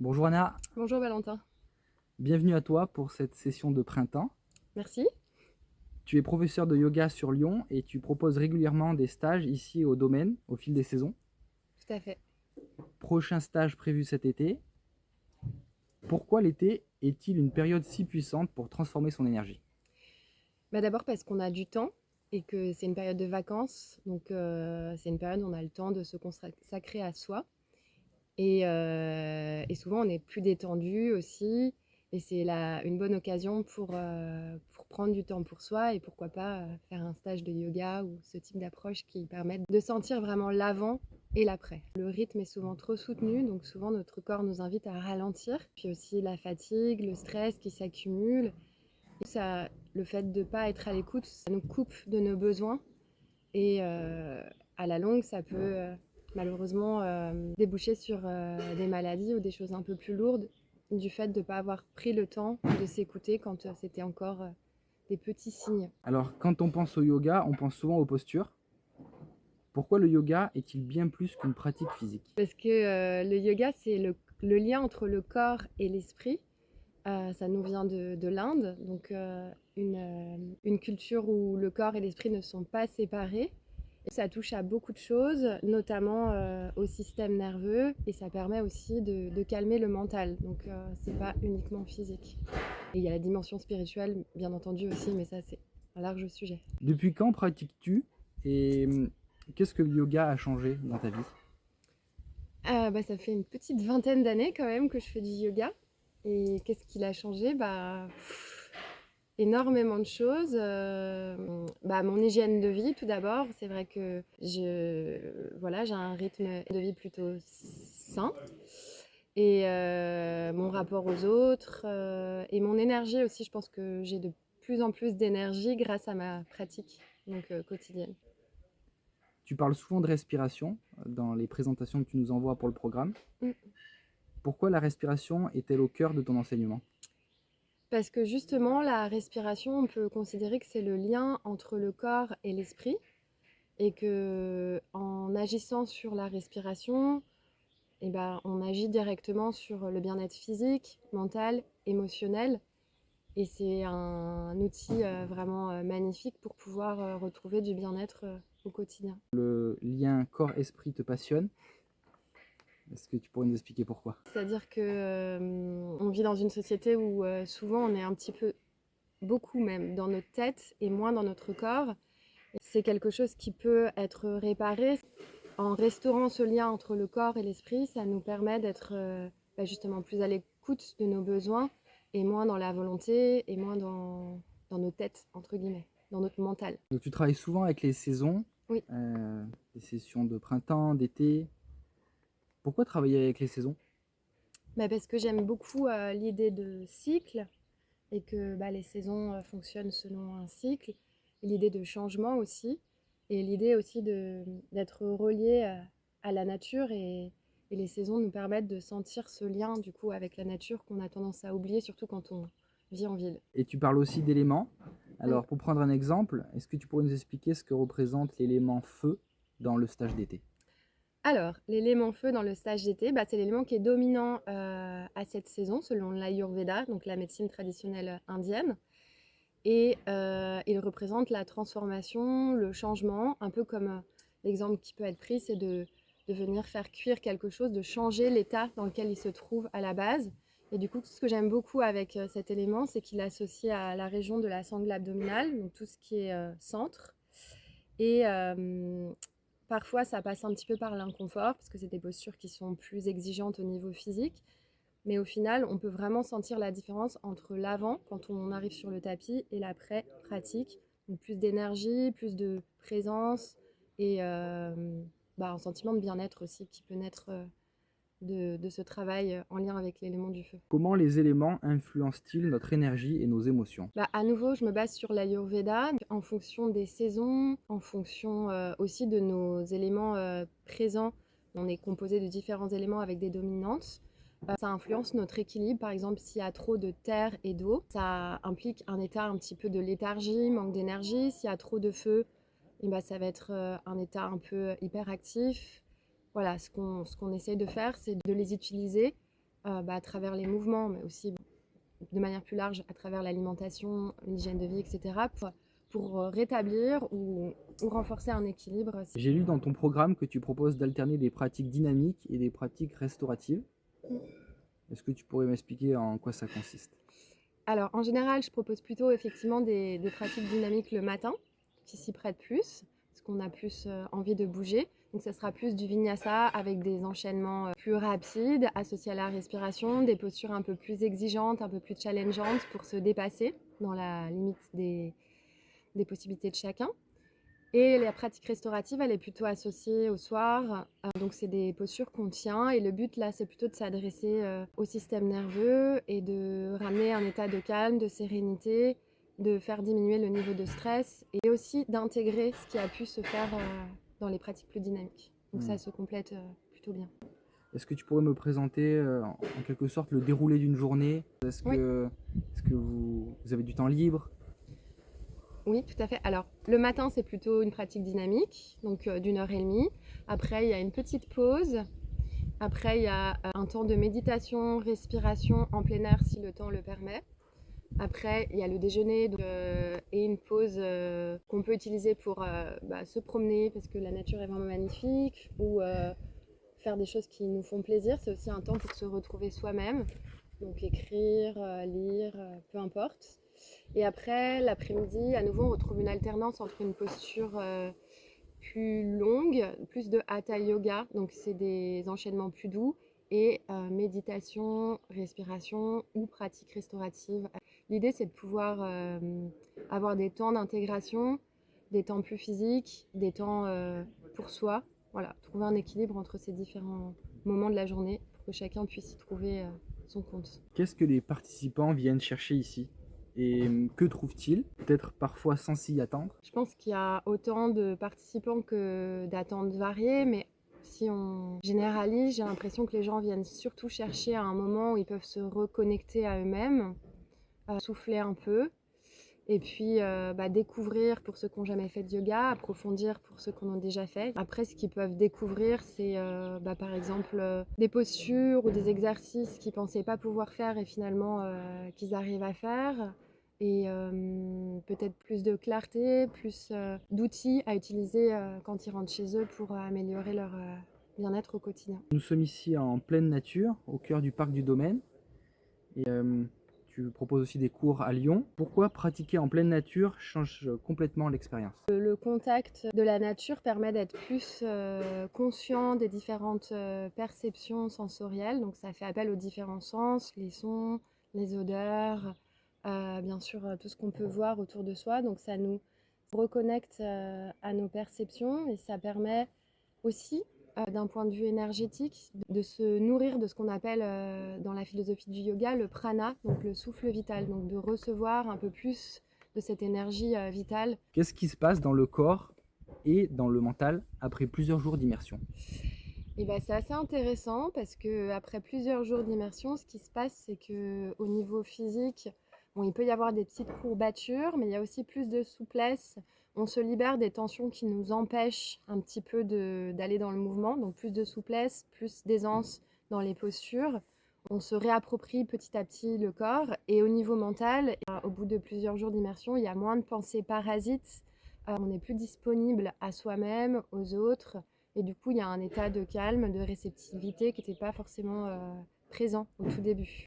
Bonjour Anna, Bonjour Valentin. bienvenue à toi pour cette session de printemps. Merci. Tu es professeur de yoga sur Lyon et tu proposes régulièrement des stages ici au domaine au fil des saisons. Tout à fait. Prochain stage prévu cet été. Pourquoi l'été est-il une période si puissante pour transformer son énergie? D'abord parce qu'on a du temps et que c'est une période de vacances. Donc, c'est une période où on a le temps de se consacrer à soi. Et souvent, on est plus détendu aussi. Et c'est une bonne occasion pour prendre du temps pour soi et pourquoi pas faire un stage de yoga ou ce type d'approche qui permettent de sentir vraiment l'avant et l'après. Le rythme est souvent trop soutenu, donc souvent notre corps nous invite à ralentir. Puis aussi la fatigue, le stress qui s'accumulent. Le fait de ne pas être à l'écoute, ça nous coupe de nos besoins. Et à la longue, ça peut malheureusement déboucher sur des maladies ou des choses un peu plus lourdes du fait de ne pas avoir pris le temps de s'écouter quand c'était encore des petits signes. Alors quand on pense au yoga, on pense souvent aux postures. Pourquoi le yoga est-il bien plus qu'une pratique physique? Parce que le yoga, c'est le lien entre le corps et l'esprit. Ça nous vient de l'Inde, donc une culture où le corps et l'esprit ne sont pas séparés. Et ça touche à beaucoup de choses, notamment au système nerveux, et ça permet aussi de calmer le mental. Donc c'est pas uniquement physique. Et il y a la dimension spirituelle, bien entendu aussi, mais ça c'est un large sujet. Depuis quand pratiques-tu et qu'est-ce que le yoga a changé dans ta vie? Ça fait une petite vingtaine d'années quand même que je fais du yoga. Et qu'est-ce qu'il a changé énormément de choses. Mon hygiène de vie, tout d'abord. C'est vrai que voilà, j'ai un rythme de vie plutôt sain. Et mon rapport aux autres. Et mon énergie aussi. Je pense que j'ai de plus en plus d'énergie grâce à ma pratique quotidienne. Tu parles souvent de respiration dans les présentations que tu nous envoies pour le programme. Mm. Pourquoi la respiration est-elle au cœur de ton enseignement? Parce que justement, la respiration, on peut considérer que c'est le lien entre le corps et l'esprit. Et que en agissant sur la respiration, on agit directement sur le bien-être physique, mental, émotionnel. Et c'est un outil vraiment magnifique pour pouvoir retrouver du bien-être au quotidien. Le lien corps-esprit te passionne. Est-ce que tu pourrais nous expliquer pourquoi? C'est-à-dire que on vit dans une société où souvent on est un petit peu, beaucoup même, dans notre tête et moins dans notre corps. C'est quelque chose qui peut être réparé. En restaurant ce lien entre le corps et l'esprit, ça nous permet d'être justement plus à l'écoute de nos besoins et moins dans la volonté et moins dans nos têtes, entre guillemets, dans notre mental. Donc tu travailles souvent avec les saisons, Oui, des sessions de printemps, d'été. Pourquoi travailler avec les saisons? parce que j'aime beaucoup l'idée de cycle et que les saisons fonctionnent selon un cycle, et l'idée de changement aussi, et l'idée aussi d'être relié à la nature et les saisons nous permettent de sentir ce lien du coup avec la nature qu'on a tendance à oublier, surtout quand on vit en ville. Et tu parles aussi d'éléments. Mm. Alors pour prendre un exemple, est-ce que tu pourrais nous expliquer ce que représente l'élément feu dans le stage d'été? Alors, l'élément feu dans le stage d'été, c'est l'élément qui est dominant à cette saison selon l'Ayurveda, donc la médecine traditionnelle indienne. Et il représente la transformation, le changement, un peu comme l'exemple qui peut être pris, c'est de venir faire cuire quelque chose, de changer l'état dans lequel il se trouve à la base. Et du coup, ce que j'aime beaucoup avec cet élément, c'est qu'il est associé à la région de la sangle abdominale, donc tout ce qui est centre. Et parfois, ça passe un petit peu par l'inconfort, parce que c'est des postures qui sont plus exigeantes au niveau physique. Mais au final, on peut vraiment sentir la différence entre l'avant, quand on arrive sur le tapis, et l'après pratique. Donc plus d'énergie, plus de présence et un sentiment de bien-être aussi qui peut naître de ce travail en lien avec l'élément du feu. Comment les éléments influencent-ils notre énergie et nos émotions? À nouveau, je me base sur l'Ayurveda en fonction des saisons, en fonction aussi de nos éléments présents. On est composé de différents éléments avec des dominantes. Ça influence notre équilibre. Par exemple, s'il y a trop de terre et d'eau, ça implique un état un petit peu de léthargie, manque d'énergie. S'il y a trop de feu, ça va être un état un peu hyperactif. Voilà, ce qu'on essaye de faire, c'est de les utiliser à travers les mouvements, mais aussi de manière plus large à travers l'alimentation, l'hygiène de vie, etc., pour rétablir ou renforcer un équilibre. J'ai lu dans ton programme que tu proposes d'alterner des pratiques dynamiques et des pratiques restauratives. Est-ce que tu pourrais m'expliquer en quoi ça consiste? Alors, en général, je propose plutôt effectivement des pratiques dynamiques le matin, qui s'y prêtent plus, parce qu'on a plus envie de bouger. Donc, ça sera plus du vinyasa avec des enchaînements plus rapides, associés à la respiration, des postures un peu plus exigeantes, un peu plus challengeantes pour se dépasser dans la limite des possibilités de chacun. Et la pratique restaurative, elle est plutôt associée au soir. Donc, c'est des postures qu'on tient. Et le but, là, c'est plutôt de s'adresser au système nerveux et de ramener un état de calme, de sérénité, de faire diminuer le niveau de stress et aussi d'intégrer ce qui a pu se faire dans les pratiques plus dynamiques. Donc, ça se complète plutôt bien. Est-ce que tu pourrais me présenter en quelque sorte le déroulé d'une journée? Oui. Est-ce que vous avez du temps libre? Oui, tout à fait. Alors, le matin, c'est plutôt une pratique dynamique, donc d'1 heure et demie. Après, il y a une petite pause. Après, il y a un temps de méditation, respiration en plein air si le temps le permet. Après, il y a le déjeuner et une pause qu'on peut utiliser pour se promener parce que la nature est vraiment magnifique ou faire des choses qui nous font plaisir. C'est aussi un temps pour se retrouver soi-même. Donc écrire, lire, peu importe. Et après, l'après-midi, à nouveau, on retrouve une alternance entre une posture plus longue, plus de hatha yoga, donc c'est des enchaînements plus doux, et méditation, respiration ou pratique restaurative. L'idée, c'est de pouvoir avoir des temps d'intégration, des temps plus physiques, des temps pour soi. Voilà, trouver un équilibre entre ces différents moments de la journée pour que chacun puisse y trouver son compte. Qu'est-ce que les participants viennent chercher ici? Et que trouvent-ils? Peut-être parfois sans s'y attendre. Je pense qu'il y a autant de participants que d'attentes variées, mais si on généralise, j'ai l'impression que les gens viennent surtout chercher à un moment où ils peuvent se reconnecter à eux-mêmes, souffler un peu, et puis découvrir pour ceux qui n'ont jamais fait de yoga, approfondir pour ceux qui en ont déjà fait. Après, ce qu'ils peuvent découvrir, c'est par exemple des postures ou des exercices qu'ils ne pensaient pas pouvoir faire et finalement qu'ils arrivent à faire. Et peut-être plus de clarté, plus d'outils à utiliser quand ils rentrent chez eux pour améliorer leur bien-être au quotidien. Nous sommes ici en pleine nature, au cœur du parc du Domaine. Et tu proposes aussi des cours à Lyon. Pourquoi pratiquer en pleine nature change complètement l'expérience? Le contact de la nature permet d'être plus conscient des différentes perceptions sensorielles. Donc ça fait appel aux différents sens, les sons, les odeurs, bien sûr tout ce qu'on peut voir autour de soi. Donc ça nous reconnecte à nos perceptions et ça permet aussi d'un point de vue énergétique de se nourrir de ce qu'on appelle dans la philosophie du yoga le prana, donc le souffle vital, donc de recevoir un peu plus de cette énergie vitale. Qu'est-ce qui se passe dans le corps et dans le mental après plusieurs jours d'immersion? Et c'est assez intéressant parce que après plusieurs jours d'immersion, ce qui se passe, c'est que au niveau physique, bon, il peut y avoir des petites courbatures, mais il y a aussi plus de souplesse. On se libère des tensions qui nous empêchent un petit peu d'aller dans le mouvement, donc plus de souplesse, plus d'aisance dans les postures. On se réapproprie petit à petit le corps et au niveau mental, au bout de plusieurs jours d'immersion, il y a moins de pensées parasites. On est plus disponible à soi-même, aux autres. Et du coup, il y a un état de calme, de réceptivité qui n'était pas forcément présent au tout début.